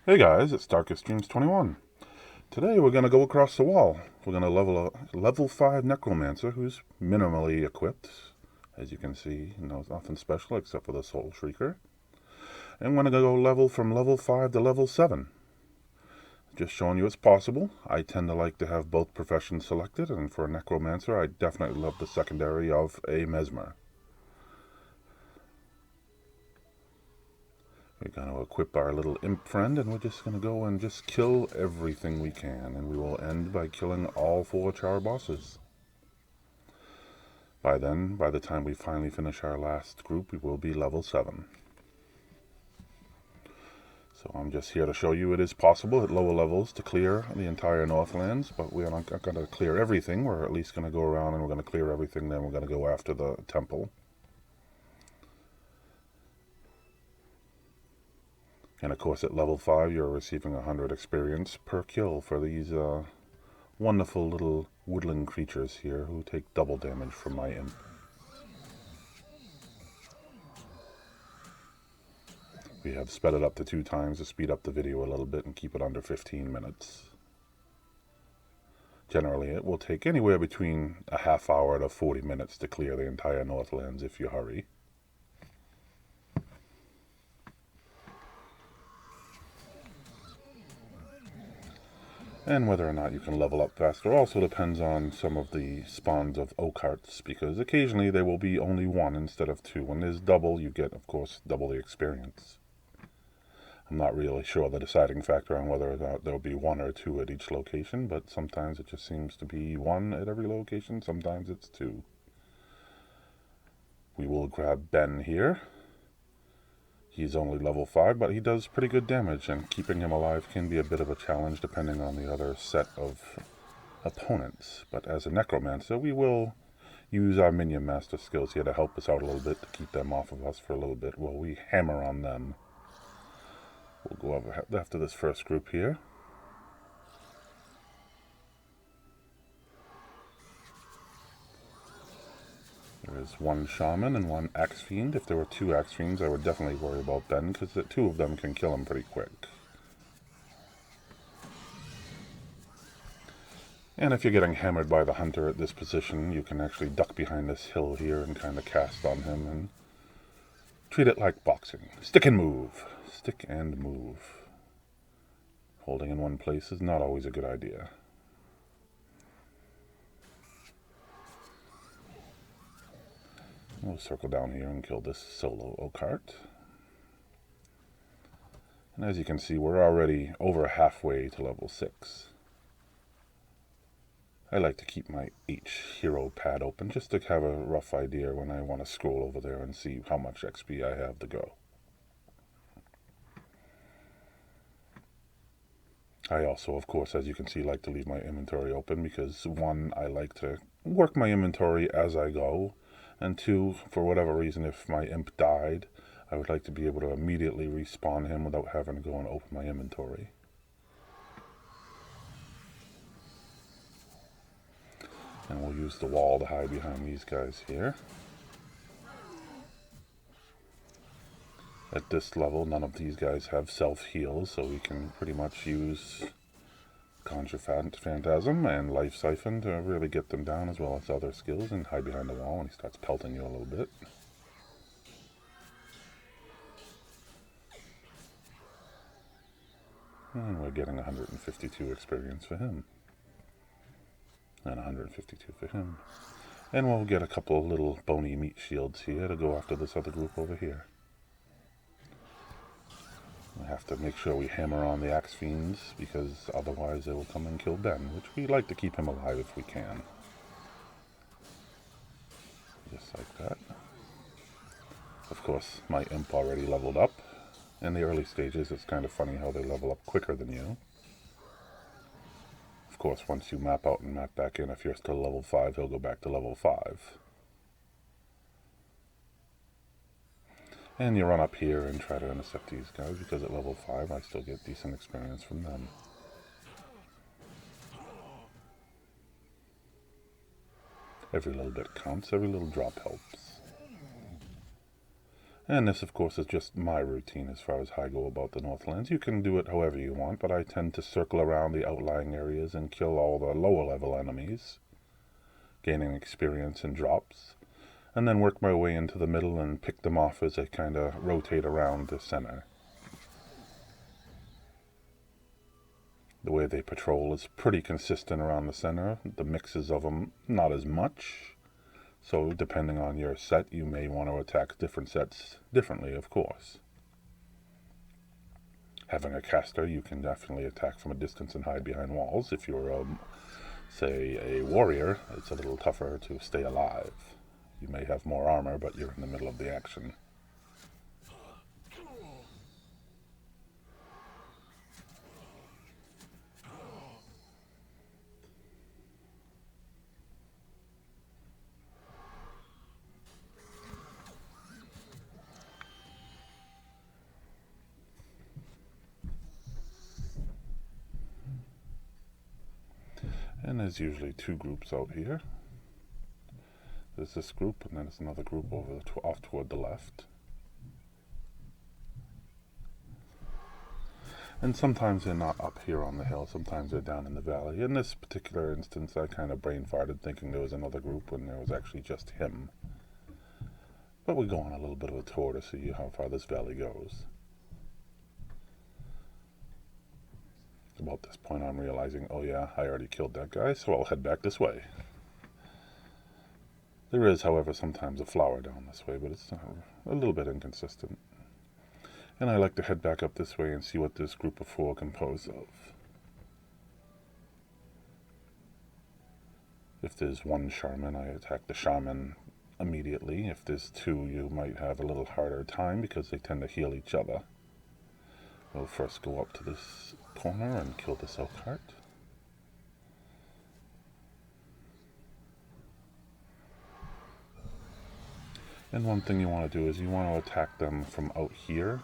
Hey guys, it's Darkest Dreams 21. Today we're going to go across the wall. We're going to level a level 5 Necromancer who's minimally equipped. As you can see, nothing special except for the Soul Shrieker. And we're going to go level from level 5 to level 7. Just showing you it's possible. I tend to like to have both professions selected, and for a Necromancer I definitely love the secondary of a Mesmer. We're going to equip our little imp friend, and we're just going to go and just kill everything we can. And we will end by killing all 4 Charr bosses. By then, by the time we finally finish our last group, we will be level 7. So I'm just here to show you it is possible at lower levels to clear the entire Northlands, but we're not going to clear everything. We're at least going to go around and we're going to clear everything, then we're going to go after the temple. And of course, at level 5, you're receiving 100 experience per kill for these wonderful little woodland creatures here who take double damage from my imp. We have sped it up to 2 times to speed up the video a little bit and keep it under 15 minutes. Generally, it will take anywhere between a half hour to 40 minutes to clear the entire Northlands if you hurry. And whether or not you can level up faster also depends on some of the spawns of oak hearts, because occasionally there will be only 1 instead of 2. When there's double, you get, of course, double the experience. I'm not really sure the deciding factor on whether or not there'll be 1 or 2 at each location, but sometimes it just seems to be 1 at every location, sometimes it's 2. We will grab Ben here. He's only level 5, but he does pretty good damage, and keeping him alive can be a bit of a challenge depending on the other set of opponents. But as a Necromancer, we will use our Minion Master skills here to help us out a little bit, to keep them off of us for a little bit while we hammer on them. We'll go over after this first group here. There is 1 Shaman and 1 Axe Fiend. If there were 2 Axe Fiends, I would definitely worry about Ben, because the 2 of them can kill him pretty quick. And if you're getting hammered by the hunter at this position, you can actually duck behind this hill here and kind of cast on him and treat it like boxing. Stick and move. Stick and move. Holding in one place is not always a good idea. We'll circle down here and kill this solo oak heart. And as you can see, we're already over halfway to level 6. I like to keep my H hero pad open just to have a rough idea when I want to scroll over there and see how much XP I have to go. I also, of course, as you can see, like to leave my inventory open because 1, I like to work my inventory as I go, and 2, for whatever reason, if my imp died, I would like to be able to immediately respawn him without having to go and open my inventory. And we'll use the wall to hide behind these guys here. At this level, none of these guys have self-heals, so we can pretty much use Conjure Phantasm and Life Siphon to really get them down, as well as other skills, and hide behind the wall when he starts pelting you a little bit. And we're getting 152 experience for him. And 152 for him. And we'll get a couple of little bony meat shields here to go after this other group over here. We have to make sure we hammer on the Axe Fiends, because otherwise they will come and kill Ben, which we like to keep him alive if we can. Just like that. Of course, my imp already leveled up. In the early stages, it's kind of funny how they level up quicker than you. Of course, once you map out and map back in, if you're still level 5, he'll go back to level 5. And you run up here and try to intercept these guys, because at level 5 I still get decent experience from them. Every little bit counts, every little drop helps. And this, of course, is just my routine as far as how I go about the Northlands. You can do it however you want, but I tend to circle around the outlying areas and kill all the lower level enemies, gaining experience and drops, and then work my way into the middle and pick them off as I kind of rotate around the center. The way they patrol is pretty consistent around the center. The mixes of them, not as much. So depending on your set, you may want to attack different sets differently, of course. Having a caster, you can definitely attack from a distance and hide behind walls. If you're, say, a warrior, it's a little tougher to stay alive. You may have more armor, but you're in the middle of the action. And there's usually two groups out here. There's this group, and then there's another group over off toward the left. And sometimes they're not up here on the hill, sometimes they're down in the valley. In this particular instance, I kind of brain farted thinking there was another group when there was actually just him. But we go on a little bit of a tour to see how far this valley goes. About this point I'm realizing, oh yeah, I already killed that guy, so I'll head back this way. There is, however, sometimes a flower down this way, but it's a little bit inconsistent. And I like to head back up this way and see what this group of four composed of. If there's one shaman, I attack the shaman immediately. If there's two, you might have a little harder time because they tend to heal each other. We'll first go up to this corner and kill this elk heart. And one thing you want to do is you want to attack them from out here.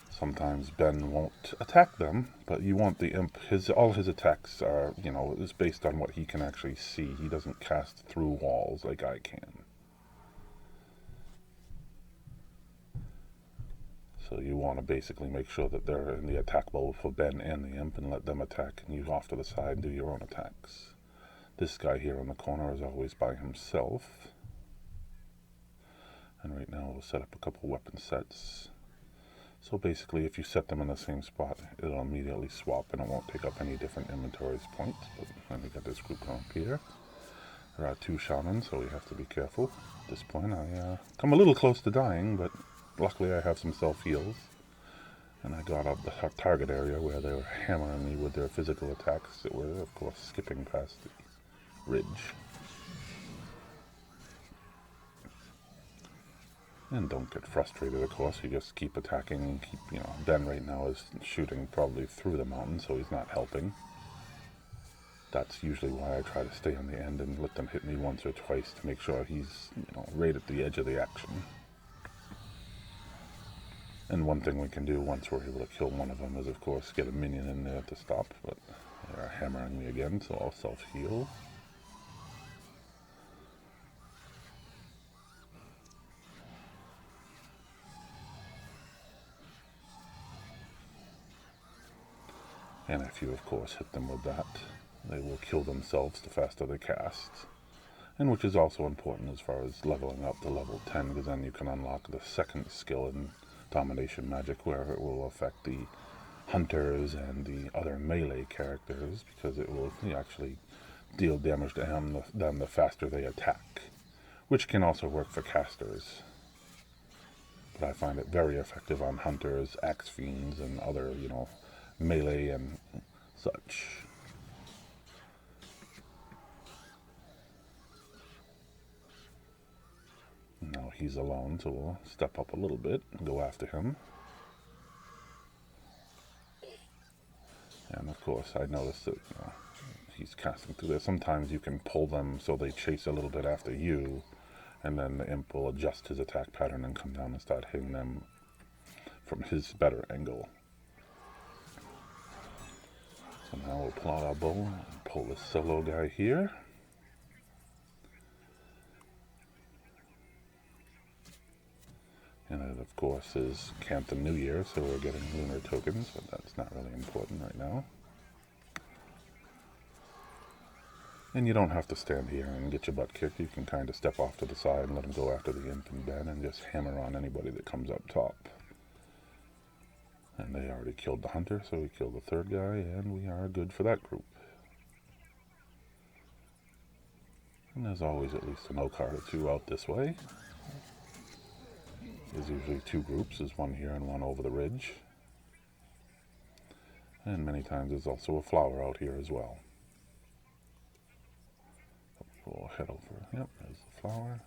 Sometimes Ben won't attack them, but you want the imp, all his attacks are, is based on what he can actually see. He doesn't cast through walls like I can. So you want to basically make sure that they're in the attack bowl for Ben and the imp and let them attack, and you off to the side and do your own attacks. This guy here in the corner is always by himself. And right now we'll set up a couple weapon sets. So basically if you set them in the same spot, it'll immediately swap and it won't take up any different inventory points. But then we got this group up here. There are two shamans, so we have to be careful. At this point I come a little close to dying, but luckily I have some self-heals, and I got up the target area where they were hammering me with their physical attacks that were, of course, skipping past the ridge. And don't get frustrated, of course, you just keep attacking and keep, Ben right now is shooting probably through the mountain, so he's not helping. That's usually why I try to stay on the end and let them hit me once or twice to make sure he's, right at the edge of the action. And one thing we can do once we're able to kill one of them is, of course, get a minion in there to stop, but they're hammering me again, so I'll self-heal. And if you, of course, hit them with that, they will kill themselves the faster they cast. And which is also important as far as leveling up to level 10, because then you can unlock the second skill in domination magic, where it will affect the hunters and the other melee characters, because it will actually deal damage to them the faster they attack, which can also work for casters. But I find it very effective on hunters, axe fiends, and other, melee and such. Now he's alone, so we'll step up a little bit and go after him. And of course, I noticed that he's casting through there. Sometimes you can pull them so they chase a little bit after you, and then the imp will adjust his attack pattern and come down and start hitting them from his better angle. So now we'll pull out our bow and pull this solo guy here. And it, of course, is Canton New Year, so we're getting lunar tokens, but that's not really important right now. And you don't have to stand here and get your butt kicked. You can kind of step off to the side and let them go after the imp and Ben and just hammer on anybody that comes up top. And they already killed the hunter, so we killed the third guy, and we are good for that group. And there's always at least an oak heart or two out this way. There's usually two groups. There's one here and one over the ridge. And many times there's also a flower out here as well. We'll head over. Yep, there's the flower.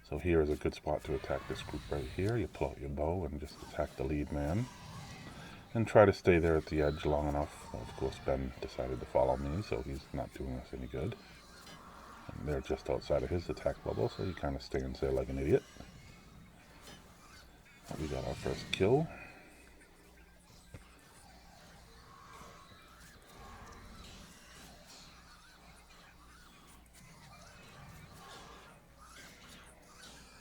So here is a good spot to attack this group right here. You pull out your bow and just attack the lead man. And try to stay there at the edge long enough. Well, of course, Ben decided to follow me, so he's not doing us any good. And they're just outside of his attack bubble, so he kind of stands there like an idiot. We got our first kill.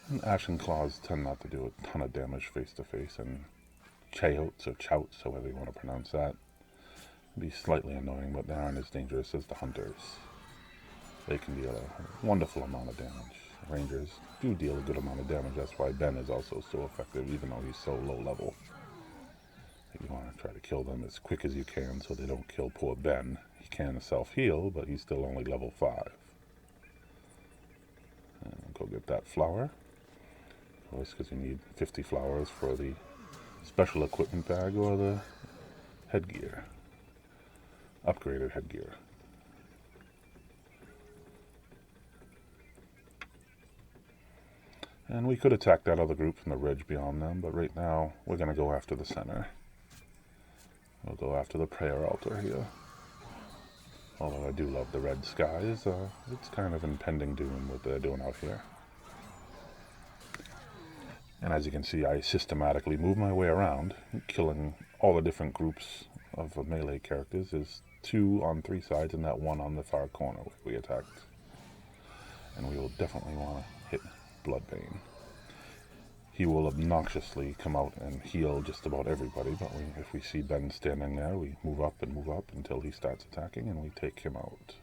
And Ashen Claws tend not to do a ton of damage face to face, and Chaots or Chouts, however you want to pronounce that, be slightly annoying, but they aren't as dangerous as the hunters. They can deal a wonderful amount of damage. Rangers do deal a good amount of damage. That's why Ben is also so effective, even though he's so low level. You want to try to kill them as quick as you can so they don't kill poor Ben. He can self-heal, but he's still only level 5. And go get that flower. Of course, because you need 50 flowers for the special equipment bag or the headgear. Upgraded headgear. And we could attack that other group from the ridge beyond them, but right now we're going to go after the center. We'll go after the prayer altar here. Although I do love the red skies, it's kind of impending doom what they're doing out here. And as you can see, I systematically move my way around, killing all the different groups of melee characters. There's 2 on 3 sides and that 1 on the far corner we attacked. And we will definitely want to hit Bloodbane. He will obnoxiously come out and heal just about everybody, but if we see Ben standing there, we move up until he starts attacking, and we take him out.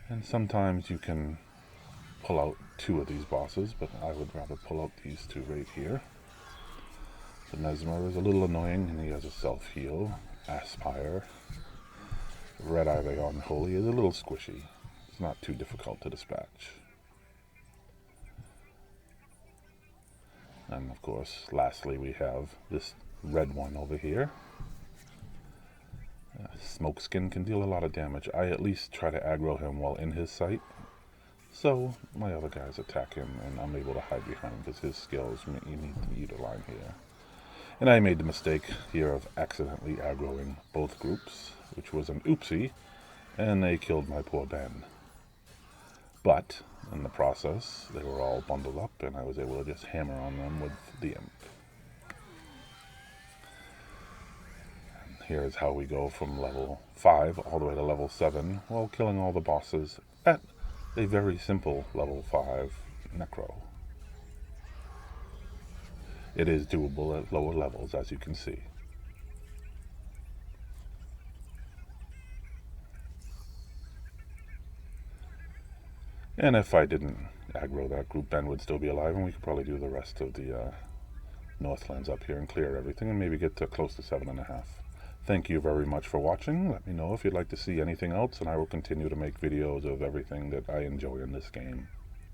And sometimes you can pull out 2 of these bosses, but I would rather pull out these 2 right here. The Mesmer is a little annoying, and he has a self-heal. Aspire. Red Eye the Unholy is a little squishy. It's not too difficult to dispatch. And of course, lastly, we have this red one over here. Smokeskin can deal a lot of damage. I at least try to aggro him while in his sight. So my other guys attack him, and I'm able to hide behind because his skills you need to utilize here. And I made the mistake here of accidentally aggroing both groups, which was an oopsie, and they killed my poor Ben. But in the process, they were all bundled up, and I was able to just hammer on them with the imp. And here's how we go from level 5 all the way to level 7, while killing all the bosses at a very simple level 5 Necro. It is doable at lower levels, as you can see. And if I didn't aggro that group, Ben would still be alive, and we could probably do the rest of the Northlands up here and clear everything, and maybe get to close to 7.5. Thank you very much for watching. Let me know if you'd like to see anything else, and I will continue to make videos of everything that I enjoy in this game.